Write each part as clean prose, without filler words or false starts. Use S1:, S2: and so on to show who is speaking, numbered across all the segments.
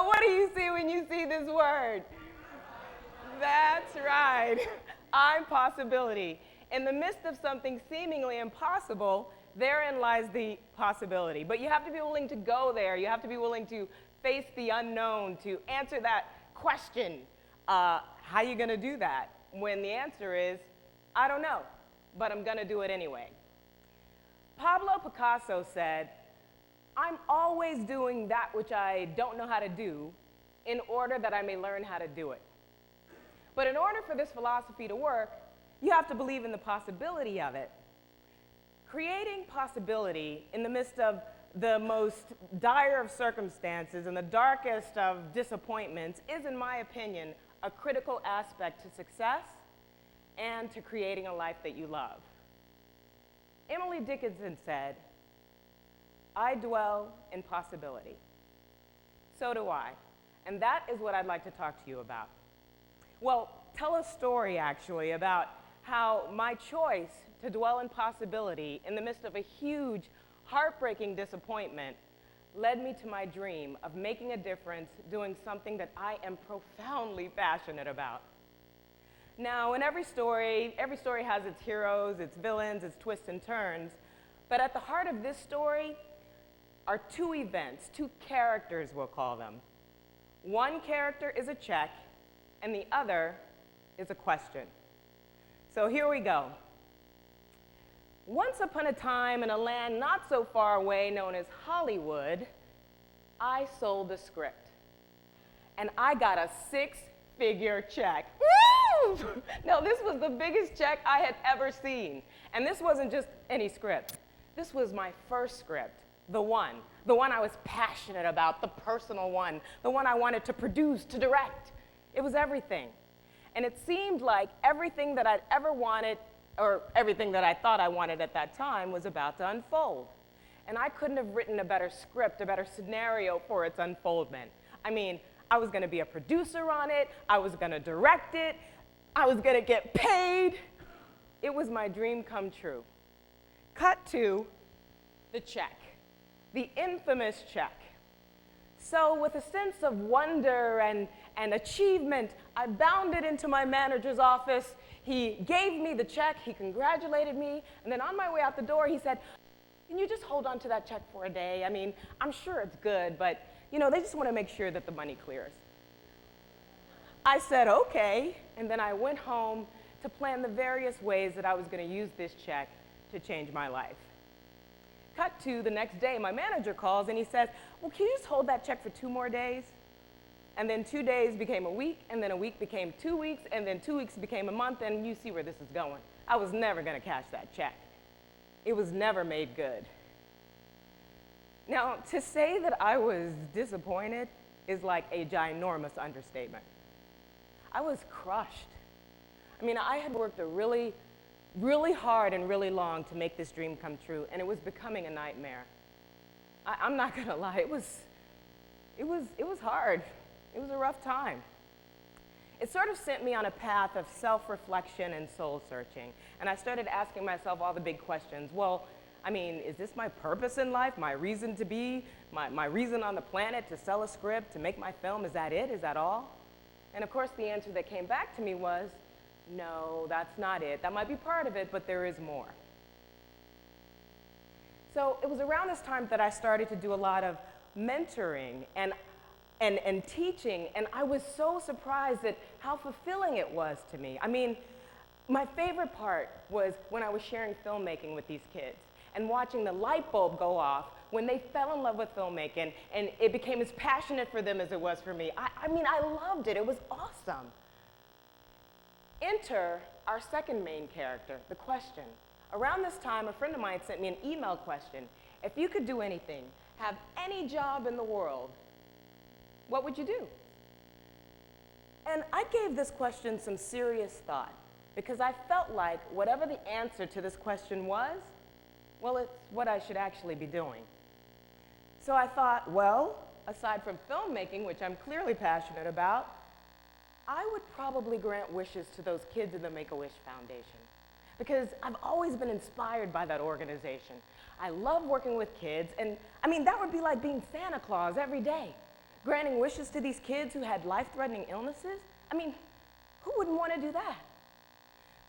S1: what do you see when you see this word? That's right. I'm possibility. In the midst of something seemingly impossible, therein lies the possibility. But you have to be willing to go there. You have to be willing to face the unknown, to answer that question. How are you going to do that? When the answer is, I don't know, but I'm going to do it anyway. Pablo Picasso said, I'm always doing that which I don't know how to do in order that I may learn how to do it. But in order for this philosophy to work, you have to believe in the possibility of it. Creating possibility in the midst of the most dire of circumstances and the darkest of disappointments is, in my opinion, a critical aspect to success and to creating a life that you love. Emily Dickinson said, I dwell in possibility. So do I. And that is what I'd like to talk to you about. Well, tell a story, actually, about how my choice to dwell in possibility in the midst of a huge, heartbreaking disappointment led me to my dream of making a difference doing something that I am profoundly passionate about. Now, in every story has its heroes, its villains, its twists and turns, but at the heart of this story are two events, two characters, we'll call them. One character is a check, and the other is a question. So here we go. Once upon a time in a land not so far away known as Hollywood, I sold a script. And I got a 6-figure check. Woo! Now, this was the biggest check I had ever seen. And this wasn't just any script. This was my first script, the one I was passionate about, the personal one, the one I wanted to produce, to direct. It was everything. And it seemed like everything that I'd ever wanted, or everything that I thought I wanted at that time, was about to unfold. And I couldn't have written a better script, a better scenario for its unfoldment. I mean, I was going to be a producer on it, I was going to direct it, I was going to get paid. It was my dream come true. Cut to the check, the infamous check. So with a sense of wonder and achievement, I bounded into my manager's office. He gave me the check, he congratulated me, and then on my way out the door, he said, can you just hold on to that check for a day? I mean, I'm sure it's good, but you know, they just want to make sure that the money clears. I said, okay, and then I went home to plan the various ways that I was going to use this check to change my life. Cut to the next day, my manager calls and he says, well, can you just hold that check for 2 more days? And then 2 days became a week, and then a week became 2 weeks, and then 2 weeks became a month, and you see where this is going. I was never going to cash that check. It was never made good. Now, to say that I was disappointed is like a ginormous understatement. I was crushed. I mean, I had worked really hard and really long to make this dream come true, and it was becoming a nightmare. I'm not going to lie, it was hard. It was a rough time. It sort of sent me on a path of self-reflection and soul-searching, and I started asking myself all the big questions. Well, I mean, is this my purpose in life, my reason to be, my reason on the planet to sell a script, to make my film? Is that it? Is that all? And of course, the answer that came back to me was, no, that's not it. That might be part of it, but there is more. So it was around this time that I started to do a lot of mentoring and teaching, and I was so surprised at how fulfilling it was to me. I mean, my favorite part was when I was sharing filmmaking with these kids and watching the light bulb go off when they fell in love with filmmaking and it became as passionate for them as it was for me. I mean, I loved it. It was awesome. Enter our second main character, the question. Around this time, a friend of mine sent me an email question. If you could do anything, have any job in the world, what would you do? And I gave this question some serious thought because I felt like whatever the answer to this question was, well, it's what I should actually be doing. So I thought, well, aside from filmmaking, which I'm clearly passionate about, I would probably grant wishes to those kids in the Make-A-Wish Foundation because I've always been inspired by that organization. I love working with kids, and I mean, that would be like being Santa Claus every day, granting wishes to these kids who had life-threatening illnesses? I mean, who wouldn't want to do that?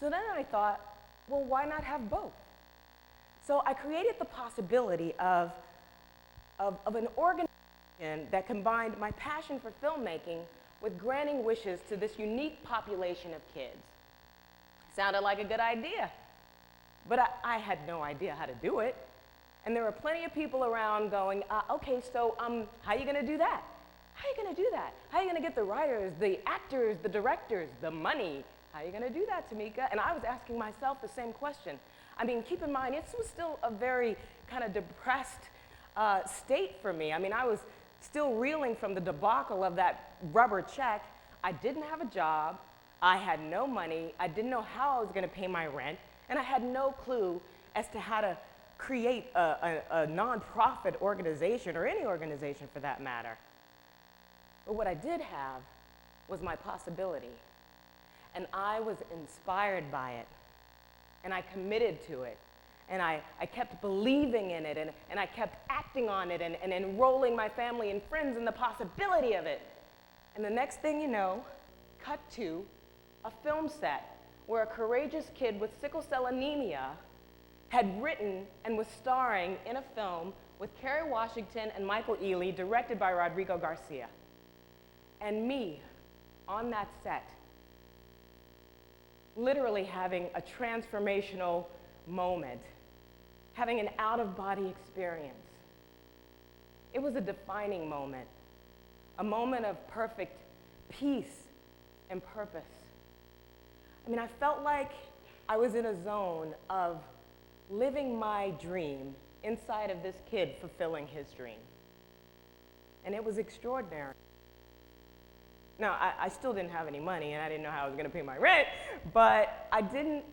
S1: So then I thought, well, why not have both? So I created the possibility of an organization that combined my passion for filmmaking with granting wishes to this unique population of kids. Sounded like a good idea, but I had no idea how to do it. And there were plenty of people around going, okay, so how are you going to do that? How are you going to do that? How are you going to get the writers, the actors, the directors, the money? How are you going to do that, Tamika? And I was asking myself the same question. I mean, keep in mind, this was still a very kind of depressed state for me. I mean, I was still reeling from the debacle of that rubber check. I didn't have a job. I had no money. I didn't know how I was going to pay my rent. And I had no clue as to how to create a nonprofit organization, or any organization for that matter. But what I did have was my possibility. And I was inspired by it. And I committed to it. And I kept believing in it, and I kept acting on it, and enrolling my family and friends in the possibility of it. And the next thing you know, cut to a film set where a courageous kid with sickle cell anemia had written and was starring in a film with Kerry Washington and Michael Ealy, directed by Rodrigo Garcia. And me, on that set, literally having a transformational moment, having an out-of-body experience. It was a defining moment, a moment of perfect peace and purpose. I mean, I felt like I was in a zone of living my dream inside of this kid fulfilling his dream. And it was extraordinary. Now, I still didn't have any money, and I didn't know how I was going to pay my rent, but I didn't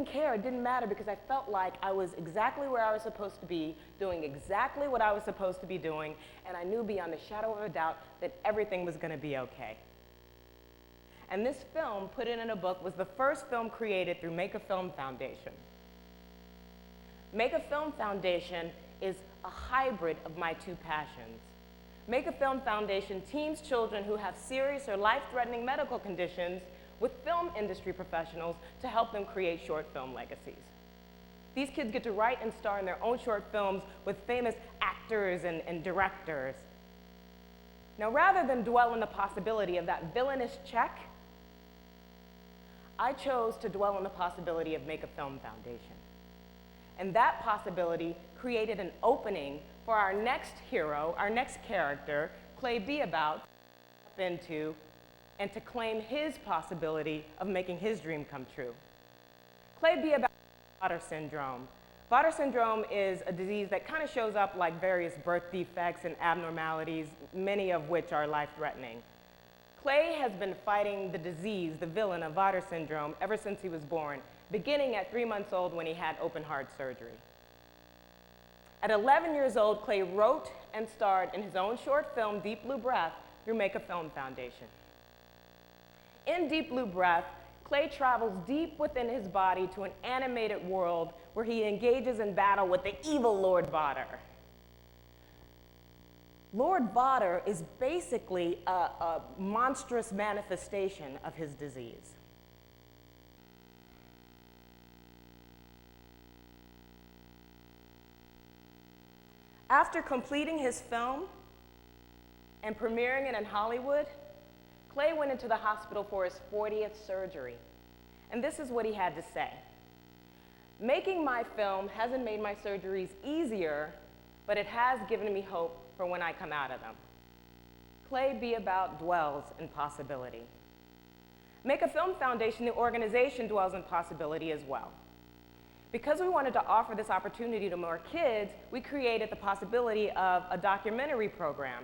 S1: care. It didn't matter, because I felt like I was exactly where I was supposed to be, doing exactly what I was supposed to be doing, and I knew beyond a shadow of a doubt that everything was going to be okay. And this film, put it in a book, was the first film created through Make a Film Foundation. Make a Film Foundation is a hybrid of my two passions. Make a Film Foundation teams children who have serious or life-threatening medical conditions with film industry professionals to help them create short film legacies. These kids get to write and star in their own short films with famous actors and directors. Now, rather than dwell on the possibility of that villainous check, I chose to dwell on the possibility of Make a Film Foundation. And that possibility created an opening for our next hero, our next character, Clay Beabout, to into and to claim his possibility of making his dream come true. Clay Beabout has Vater syndrome. Vater syndrome is a disease that kind of shows up like various birth defects and abnormalities, many of which are life-threatening. Clay has been fighting the disease, the villain of Vater syndrome, ever since he was born, beginning at 3 months old when he had open heart surgery. At 11 years old, Clay wrote and starred in his own short film, Deep Blue Breath, through Make a Film Foundation. In Deep Blue Breath, Clay travels deep within his body to an animated world where he engages in battle with the evil Lord Vater. Lord Vater is basically a monstrous manifestation of his disease. After completing his film and premiering it in Hollywood, Clay went into the hospital for his 40th surgery. And this is what he had to say. Making my film hasn't made my surgeries easier, but it has given me hope for when I come out of them. Clay Beabout dwells in possibility. Make a Film Foundation, the organization, dwells in possibility as well. Because we wanted to offer this opportunity to more kids, we created the possibility of a documentary program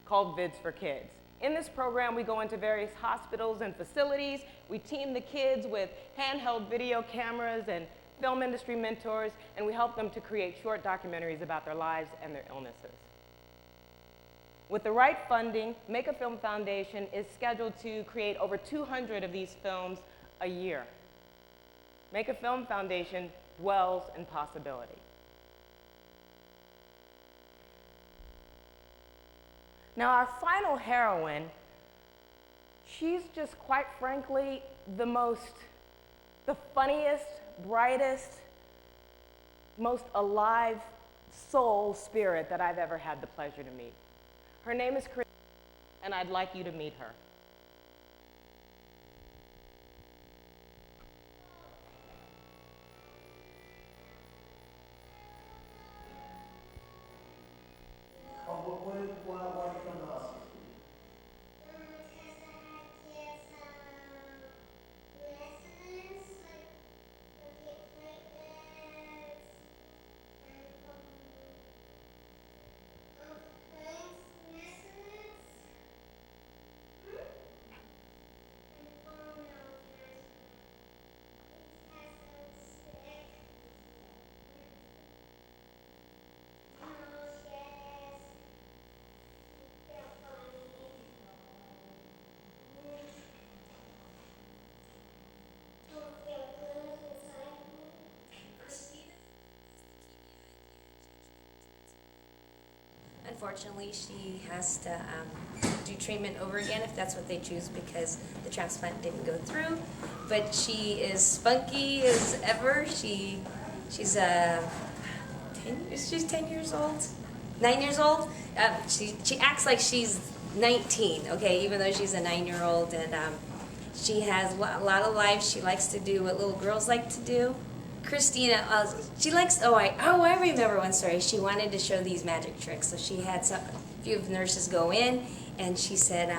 S1: called Vids for Kids. In this program, we go into various hospitals and facilities. We team the kids with handheld video cameras and film industry mentors, and we help them to create short documentaries about their lives and their illnesses. With the right funding, Make a Film Foundation is scheduled to create over 200 of these films a year. Make a Film Foundation dwells in possibility. Now, our final heroine, she's just quite frankly the funniest, brightest, most alive soul spirit that I've ever had the pleasure to meet. Her name is Christina, and I'd like you to meet her.
S2: Why come to hospital?
S3: Unfortunately, she has to do treatment over again if that's what they choose because the transplant didn't go through. But she is spunky as ever. She's 10 years old, 9 years old. She acts like she's 19. Okay, even though she's a 9-year-old, and she has a lot of life. She likes to do what little girls like to do. Christina, she likes, I remember one story. She wanted to show these magic tricks. So she had a few of the nurses go in, and she said,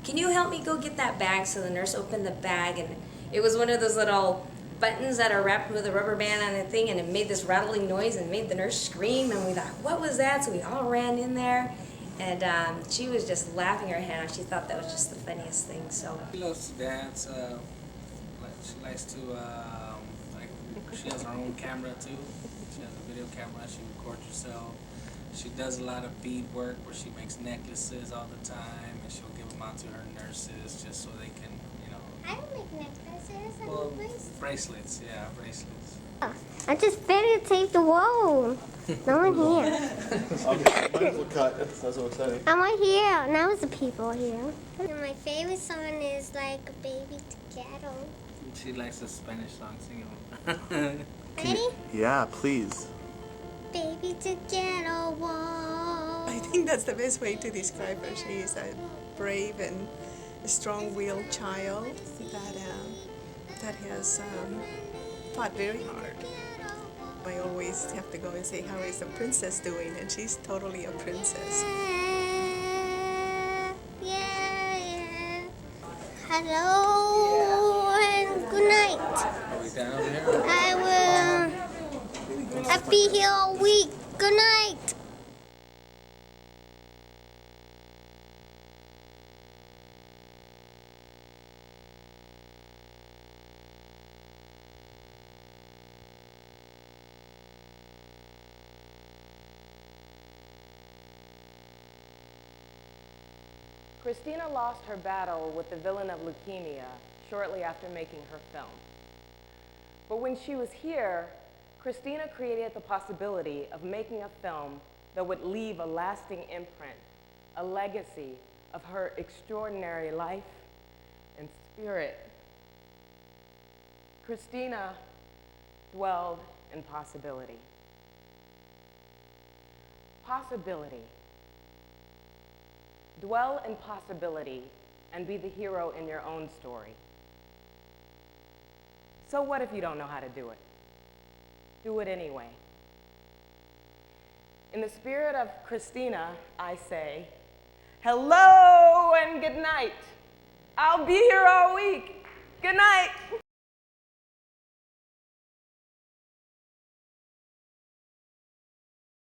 S3: can you help me go get that bag? So the nurse opened the bag, and it was one of those little buttons that are wrapped with a rubber band on the thing, and it made this rattling noise and made the nurse scream, and we thought, what was that? So we all ran in there, and she was just laughing her head off. She thought that was just the funniest thing. So
S4: She loves to dance. She likes to, she has her own camera too. She has a video camera. She records herself. She does a lot of bead work where she makes necklaces all the time, and she'll give them out to her nurses just so they can,
S5: I don't make necklaces. I
S4: well,
S5: make bracelets.
S4: bracelets. Yeah, bracelets.
S5: I just videotaped the wall. No one here.
S2: Okay, might as well cut. That's so exciting.
S5: I'm right here. Now it's the people here. And my favorite song is like a baby together.
S4: She likes the Spanish song. Sing it.
S5: Ready?
S2: Yeah, please.
S5: Baby together, whoa.
S6: I think that's the best way to describe her. She is a brave and strong-willed child that has fought very hard. I always have to go and say, how is the princess doing? And she's totally a princess.
S5: Yeah. Hello and good night.
S4: Are we down here?
S5: I'll be here all week. Good night.
S1: Christina lost her battle with the villain of leukemia shortly after making her film. But when she was here, Christina created the possibility of making a film that would leave a lasting imprint, a legacy of her extraordinary life and spirit. Christina dwelled in possibility. Possibility. Dwell in possibility and be the hero in your own story. So what if you don't know how to do it? Do it anyway. In the spirit of Christina, I say, hello and good night. I'll be here all week. Good night.